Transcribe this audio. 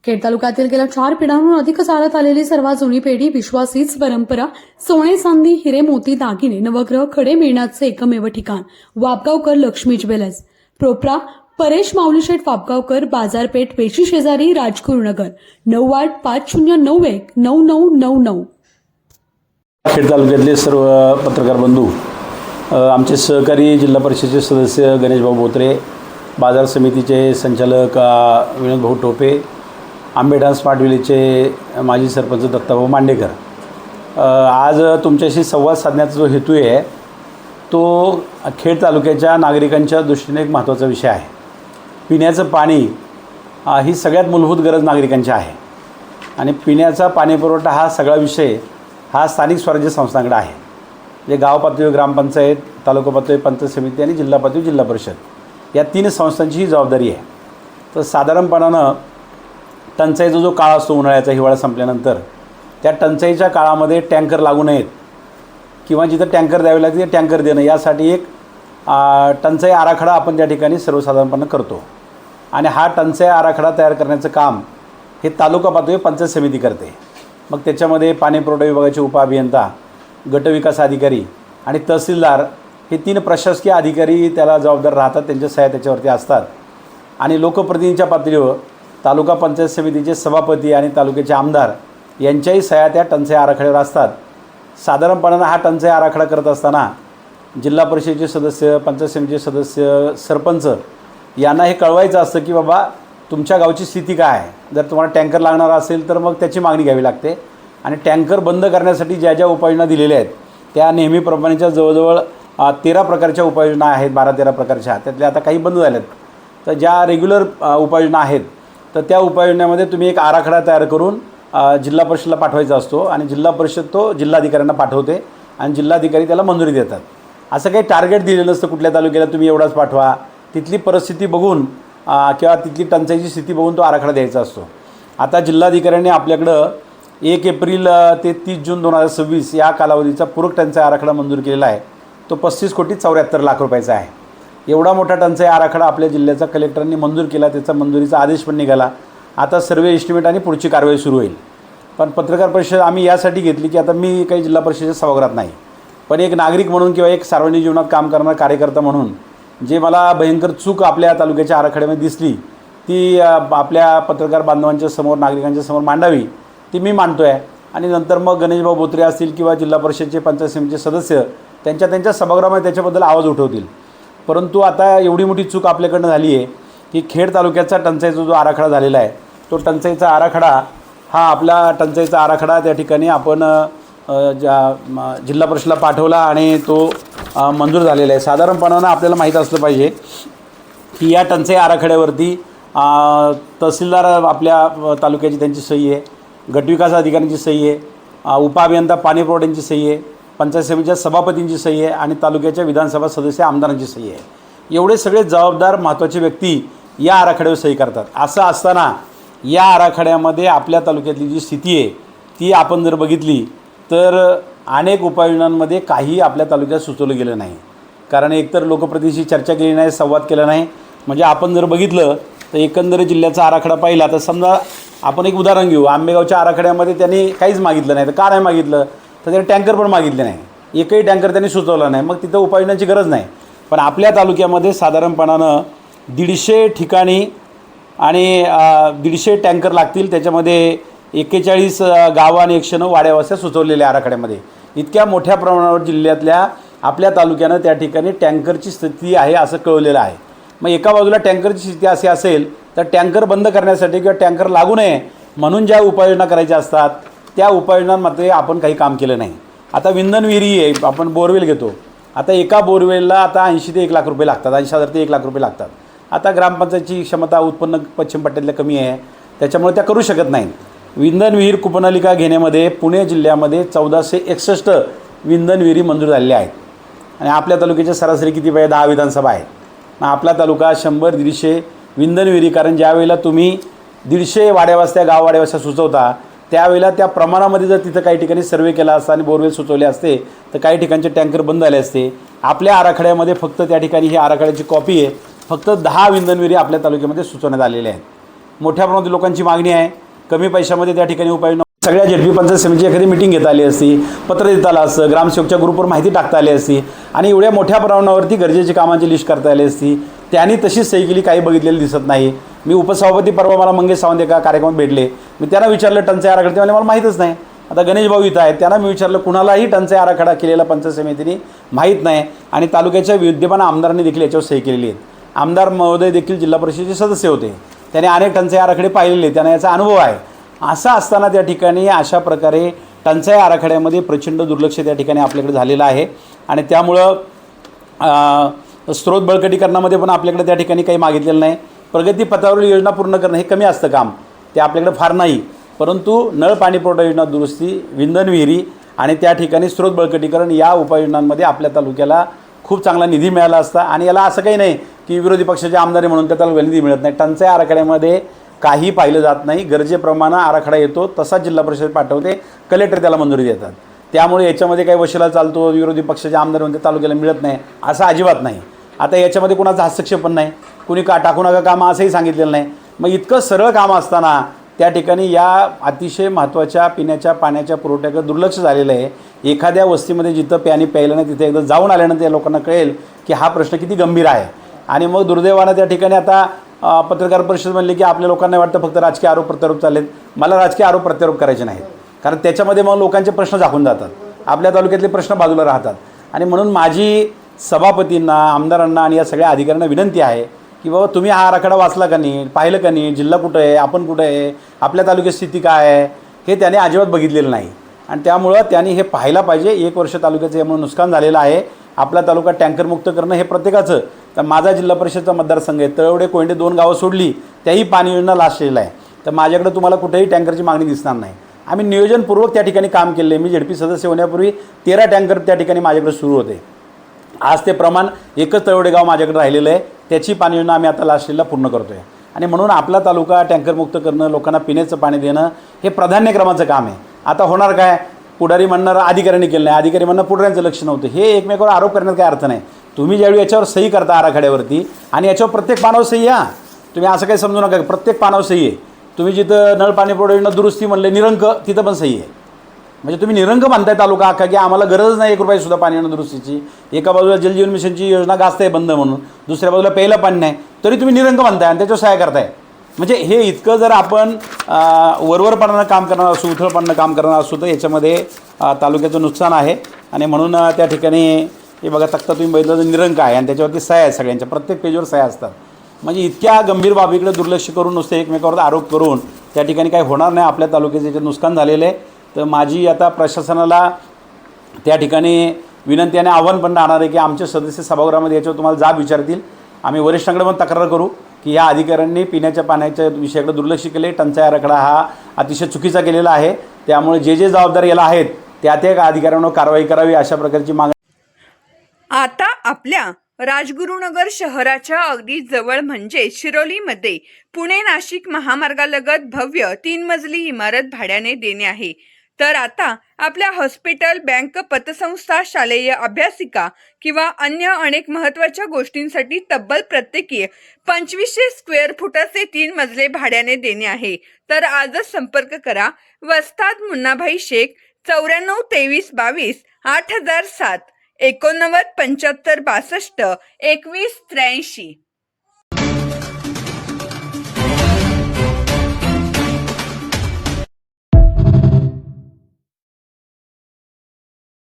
खेड तालुक्यातील गेल्या 4 पिढ्यांहून अधिक चालत आलेली सर्वात जुनी पेढी, विश्वास हीच परंपरा, सोने चांदी हिरे मोती दागिने नवग्रह खडे मिळण्याचे एकमेव ठिकाण वापगावकर लक्ष्मी ज्वेलर्स, प्रोप्रा परेश माऊलीशेठ वापगावकर, बाजारपेठ पेशी शेजारी, राजगुरुनगर, 9850919999। खेड तालुक्यातले सर्व पत्रकार बंधू, आमचे सहकारी जिल्हा परिषदेचे सदस्य गणेशभाऊ बोत्रे, बाजार समितीचे संचालक विनोदभाऊ टोपे, आंबेडा स्मार्ट विलेजचे माजी सरपंच दत्ताभाऊ मांडेकर, आज तुमच्याशी संवाद साधण्याचा जो हेतू आहे तो खेड तालुक्याच्या नागरिकांच्या दृष्टीने एक महत्त्वाचा विषय आहे। पिण्याचं पाणी ही सगळ्यात मूलभूत गरज नागरिकांची आहे आणि पिण्याचा पाणीपुरवठा हा सगळा विषय हा स्थानिक स्वराज्य संस्थांकडे आहे। जे गाव पातळीवर ग्रामपंचायत, तालुका पातळीवर पंचायत समिती आणि जिल्हा पातळीवर जिल्हा परिषद या 3 संस्थांची ही जबाबदारी आहे। तर साधारणपणानं टंचाईचा जो काळ असतो, उन्हाळ्याचा हिवाळा संपल्यानंतर, त्या टंचाईच्या काळामध्ये टँकर लागू नयेत किंवा जिथं टँकर द्यावे लागते ते टँकर देणं, यासाठी एक टंचाई आराखडा आपण त्या ठिकाणी सर्वसाधारणपणे करतो आणि हा टंचाई आराखडा तयार करण्याचं काम हे तालुका पातळीवर पंचायत समिती करते। मग त्याच्यामध्ये पाणीपुरवठा विभागाचे उपअभियंता, गटविकास अधिकारी आणि तहसीलदार हे 3 प्रशासकीय अधिकारी त्याला जबाबदार राहतात, त्यांच्या सह्या त्याच्यावरती असतात आणि लोकप्रतिनिधीच्या पातळीवर तालुका पंचायत समितीचे सभापती आणि तालुक्याचे आमदार यांच्याही सह्या त्या टंचाई आराखड्यावर असतात। साधारणपणानं हा टंचाई आराखडा करत असताना जिल्हा परिषदेचे सदस्य, पंचायत समितीचे सदस्य, सरपंच यांना हे कळवायचं असतं की बाबा तुमच्या गावची स्थिती काय आहे। जर तुम्हाला टँकर लागणार असेल तर मग त्याची मागणी घ्यावी लागते आणि टँकर बंद करण्यासाठी ज्या ज्या उपाययोजना दिलेल्या आहेत त्या नेहमीप्रमाणेच्या जवळजवळ 13 प्रकारच्या उपाययोजना आहेत, 12-13 प्रकारच्या, त्यातल्या आता काही बंद झाल्यात। तर ज्या रेग्युलर उपाययोजना आहेत तर त्या उपाययोजनेमध्ये तुम्ही एक आराखडा तयार करून जिल्हा परिषदेला पाठवायचा असतो आणि जिल्हा परिषद तो जिल्हाधिकाऱ्यांना पाठवते आणि जिल्हाधिकारी त्याला मंजुरी देतात। असं काही टार्गेट दिलेलं नसतं कुठल्या तालुक्याला तुम्ही एवढाच पाठवा, तिथली परिस्थिती बघून किंवा तिथली टंचाईची स्थिती बघून तो आराखडा द्यायचा असतो। आता जिल्हाधिकाऱ्यांनी आपल्याकडं 1 एप्रिल ते 30 जून 2026 या कालावधीचा पूरक टंचाई आराखडा मंजूर केलेला आहे। तो 35,74,00,000 रुपयाचा आहे। एवढा मोठा टंचाई आराखडा आपल्या जिल्ह्याचा कलेक्टरांनी मंजूर केला, त्याचा मंजुरीचा आदेश पण निघाला। आता सर्वे एस्टिमेट आणि पुढची कारवाई सुरू होईल। पण पत्रकार परिषद आम्ही यासाठी घेतली की आता मी काही जिल्हा परिषदेच्या सभागृहात नाही, पण एक नागरिक म्हणून किंवा एक सार्वजनिक जीवनात काम करणारा कार्यकर्ता म्हणून जे मला भयंकर चूक आपल्या तालुक्याच्या आराखड्यामध्ये दिसली ती आपल्या पत्रकार बांधवांच्या समोर, नागरिकांच्या समोर मांडावी, ती मी मांडतो आहे। आणि नंतर मग गणेशभाऊ बोत्रे असतील किंवा जिल्हा परिषदेचे पंचायत समितीचे सदस्य त्यांच्या सभागृहामध्ये त्याच्याबद्दल आवाज उठवतील। परंतु आता एवढी मोठी चूक आपल्याकडनं झाली आहे की खेड तालुक्याचा टंचाईचा जो आराखडा झालेला आहे तो टंचाईचा आराखडा हा आपला टंचाईचा आराखडा त्या ठिकाणी आपण जिल्हा परिषदेला पाठवला आणि तो मंजूर झालेला आहे। साधारणपणानं आपल्याला माहीत असलं पाहिजे की या टंचाई आराखड्यावरती तहसीलदार आपल्या तालुक्याची त्यांची सही आहे, गटविकास अधिकाऱ्यांची सही आहे, उपअभियंता पाणीपुरवठ्यांची सही आहे, पंचायत समितीच्या सभापतींची सही आहे आणि तालुक्याच्या विधानसभा सदस्य आमदारांची सही आहे। एवढे सगळे जबाबदार महत्त्वाचे व्यक्ती या आराखड्यावर सही करतात। असं असताना या आराखड्यामध्ये आपल्या तालुक्यातली जी स्थिती आहे ती आपण जर बघितली तर अनेक उपाययोजनांमध्ये काही आपल्या तालुक्यात सुचवलं गेलं नाही, कारण एकतर लोकप्रतिनिधीशी चर्चा केली नाही, संवाद केला नाही। म्हणजे आपण जर बघितलं तर एकंदरीत जिल्ह्याचा आराखडा पाहिला तर समजा आपण एक उदाहरण घेऊ, आंबेगावच्या आराखड्यामध्ये त्यांनी काहीच मागितलं नाही। तर का नाही मागितलं तर त्यांनी टँकर पण मागितले नाही, एकही टँकर त्यांनी सुचवला नाही, मग तिथं उपाययोजनाची गरज नाही। पण आपल्या तालुक्यामध्ये साधारणपणानं 150 ठिकाणी आणि 150 टँकर लागतील, त्याच्यामध्ये 41 गावं आणि 109 वाड्यावस्त्या सुचवलेल्या आराखड्यामध्ये। इतक्या मोठ्या प्रमाणावर जिल्ह्यातल्या आपल्या तालुक्यानं त्या ठिकाणी टँकरची स्थिती आहे असं कळवलेलं आहे। मग एका बाजूला टँकरची स्थिती अशी असेल तर टँकर बंद करण्यासाठी किंवा टँकर लागू नये म्हणून ज्या उपाययोजना करायच्या असतात त्या उपाययोजनांमध्ये आपण काही काम केलं नाही। आता विंधन विहिरी आहे, आपण बोरवेल घेतो, आता एका बोरवेलला आता 80 ते 1 लाख रुपये लागतात, 80,000 ते 1 लाख रुपये लागतात। आता ग्रामपंचायतची क्षमता उत्पन्न पश्चिम पट्ट्यातल्या कमी आहे, त्याच्यामुळे त्या करू शकत नाहीत। विंधन विहीर कुपनलिका घेण्यामध्ये पुणे जिल्ह्यामध्ये 1461 विंधन विहिरी मंजूर झालेल्या आहेत आणि आपल्या तालुक्याच्या सरासरी किती पाहिजे, 10 विधानसभा आहेत। मग आपला तालुका 100-150 विंधन विहिरी, कारण ज्यावेळेला तुम्ही 150 वाड्यावस्त्या, गाव वाड्यावस्त्या सुचवता त्यावेळेला त्या प्रमाणामध्ये जर तिथं काही ठिकाणी सर्वे केला असता आणि बोरवेल सुचवले असते तर काही ठिकाणचे टँकर बंद झाले असते। आपल्या आराखड्यामध्ये फक्त त्या ठिकाणी ही आराखड्याची कॉपी आहे, फक्त 10 विंधन विहिरी आपल्या तालुक्यामध्ये सुचवण्यात आलेल्या आहेत। मोठ्या प्रमाणात लोकांची मागणी आहे. कमी पैशामध्ये त्या ठिकाणी उपाययोजना सगळ्या झेडपी पंचायत समितीची एखादी मिटिंग घेता आली असती, पत्र देता आलं असतं, ग्रामसेवकच्या ग्रुपवर माहिती टाकता आली असती आणि एवढ्या मोठ्या प्रमाणावरती गरजेची कामांची लिस्ट करता आली असती. त्यांनी तशीच सही केली, काही बघितलेलं दिसत नाही. मी उपसभापती परवा मला मंगेश सावंत एका कार्यक्रमात भेटले. मी त्यांना विचारलं टंचाई आराखडा, ते मला माहीतच नाही. आता गणेश भाऊ इथं आहेत, त्यांना मी विचारलं कुणालाही टंचाई आराखडा केलेला पंचायत समितीने माहीत नाही आणि तालुक्याच्या विद्यमान आमदारांनी देखील याच्यावर सही केलेली आहेत. आमदार महोदय देखील जिल्हा परिषदेचे सदस्य होते, त्याने अनेक टंचाई आराखडे पाहिलेले, त्यांना याचा अनुभव आहे. असं असताना त्या ठिकाणी अशा प्रकारे टंचाई आराखड्यामध्ये प्रचंड दुर्लक्ष त्या ठिकाणी आपल्याकडे झालेलं आहे आणि त्यामुळं स्रोत बळकटीकरणामध्ये पण आपल्याकडे त्या ठिकाणी काही मागितलेलं नाही. प्रगतीपथावरील योजना पूर्ण करणं हे कमी असतं काम, ते आपल्याकडे फार नाही. परंतु नळ पाणी पुरवठा योजना दुरुस्ती, विंधन विहिरी आणि त्या ठिकाणी स्रोत बळकटीकरण या उपाययोजनांमध्ये आपल्या तालुक्याला खूप चांगला निधी मिळाला असता. आणि याला असं काही नाही की विरोधी पक्षाचे आमदार म्हणून त्या तालुक्याला निधी मिळत नाही. टंचाई आराखड्यामध्ये काही पाहिलं जात नाही. गरजेप्रमाणे आराखडा येतो तसाच जिल्हा परिषद पाठवते, कलेक्टर त्याला मंजुरी देतात. त्यामुळे याच्यामध्ये काही वशिला चालतो, विरोधी पक्षाचे आमदार म्हणते तालुक्याला मिळत नाही, असं अजिबात नाही. आता याच्यामध्ये कुणाचा हस्तक्षेप पण नाही, कुणी टाकू नका कामं असंही सांगितलेलं नाही. मग इतकं सरळ कामं असताना त्या ठिकाणी या अतिशय महत्त्वाच्या पिण्याच्या पाण्याच्या पुरवठ्याकडे दुर्लक्ष झालेलं आहे. एखाद्या वस्तीमध्ये जिथं प्यानी प्यायलं नाही तिथे एकदा जाऊन आल्यानंतर या लोकांना कळेल की हा प्रश्न किती गंभीर आहे. आणि मग दुर्दैवानं त्या ठिकाणी आता पत्रकार परिषद म्हणली की आपल्या लोकांना वाटतं फक्त राजकीय आरोप प्रत्यारोप चाललेत. मला राजकीय आरोप प्रत्यारोप करायचे नाहीत, कारण त्याच्यामध्ये मग लोकांचे प्रश्न झाकून जातात, आपल्या तालुक्यातले प्रश्न बाजूला राहतात. आणि म्हणून माझी सभापतींना, आमदारांना आणि या सगळ्या अधिकाऱ्यांना विनंती आहे की बाबा तुम्ही हा आराखडा वाचला का नाही, पाहिलं का नाही, जिल्हा कुठं आहे, आपण कुठं आहे, आपल्या तालुक्याची स्थिती काय आहे, हे त्याने अजिबात बघितलेलं नाही. आणि त्यामुळं त्यांनी हे पाहायला पाहिजे. 1 वर्ष तालुक्याचं यामुळे नुकसान झालेलं आहे. आपला तालुका टँकरमुक्त करणं हे प्रत्येकाचं. तर माझा जिल्हा परिषदचा मतदारसंघ आहे, तळवडे कोयंडे 2 गावं सोडली त्याही पाणी योजना लास्टलेलं आहे. तर माझ्याकडे तुम्हाला कुठेही टँकरची मागणी दिसणार नाही. आम्ही नियोजनपूर्वक त्या ठिकाणी काम केले. मी झेडपी सदस्य होण्यापूर्वी 13 टँकर त्या ठिकाणी माझ्याकडे सुरू होते. आज ते प्रमाण एकच तळवडे गाव माझ्याकडे राहिलेलं आहे, त्याची पाणी योजना आम्ही आता लास्टला पूर्ण करतो आहे. आणि म्हणून आपला तालुका टँकरमुक्त करणं, लोकांना पिण्याचं पाणी देणं हे प्राधान्यक्रमाचं काम आहे. आता होणार काय, पुढारी म्हणणार अधिकाऱ्यांनी केलं नाही, अधिकारी म्हणणार पुढाऱ्यांचं लक्ष नव्हतं, हे एकमेकावर आरोप करण्यात काय अर्थ नाही. तुम्ही ज्यावेळी याच्यावर सही करता आराखड्यावरती आणि याच्यावर प्रत्येक पानावर सही या, तुम्ही असं काही समजू नका प्रत्येक पानावर सही आहे. तुम्ही जिथं नळ पाणी पुरवठा योजना दुरुस्ती म्हणले निरंक, तिथं पण सही आहे. म्हणजे तुम्ही निरंक मानताय तालुका अख्खा की आम्हाला गरज नाही 1 रुपयासुद्धा पाणी योजना दुरुस्तीची. एका बाजूला जलजीवन मिशनची योजना गाजताय बंद म्हणून, दुसऱ्या बाजूला प्यायला पाणी नाही, तरी तुम्ही निरंक मानताय आणि त्याच्यावर सहाय्य करताय. म्हणजे हे इतकं जर आपण वरवरपणानं काम करणार असू, उथळपणानं काम करणार असू तर याच्यामध्ये तालुक्याचं नुकसान आहे. आणि म्हणून त्या ठिकाणी हे बघा तक्ता तुम्ही बघितलं तर निरंक आहे आणि त्याच्यावरती सह्या आहे, सगळ्यांच्या प्रत्येक पेजवर सह्या असतात. म्हणजे इतक्या गंभीर बाबीकडे दुर्लक्ष करून नुसते एकमेकावर आरोप करून त्या ठिकाणी काही होणार नाही. आपल्या तालुक्याचं याच्यात नुकसान झालेलं आहे. तर माझी आता प्रशासनाला त्या ठिकाणी विनंती आणि आव्हान पण राहणार आहे की आमचे सदस्य सभागृहामध्ये याच्यावर तुम्हाला जाब विचारतील. आम्ही वरिष्ठांकडे पण तक्रार करू की या अधिकाऱ्यांनी पिण्याच्या पाण्याच्या विषयाकडे दुर्लक्ष केले. टंचाई आराखडा हा अतिशय चुकीचा केलेला आहे. त्यामुळे जे जबाबदार याला आहेत त्या अधिकाऱ्यांवर कारवाई करावी अशा प्रकारची मागणी. आता आपल्या राजगुरुनगर शहराच्या अगदी जवळ म्हणजे शिरोलीमध्ये पुणे नाशिक महामार्गालगत भव्य 3 मजली इमारत भाड्याने देणे आहे. तर आता आपल्या हॉस्पिटल, बँक, पतसंस्था, शालेय अभ्यासिका किंवा अन्य अनेक महत्त्वाच्या गोष्टींसाठी तब्बल प्रत्येकी 2500 स्क्वेअर फुटाचे 3 मजले भाड्याने देणे आहे. तर आजच संपर्क करा. वस्ताद मुन्नाभाई शेख, 94 23 22 8007, 89 75 62 21 83.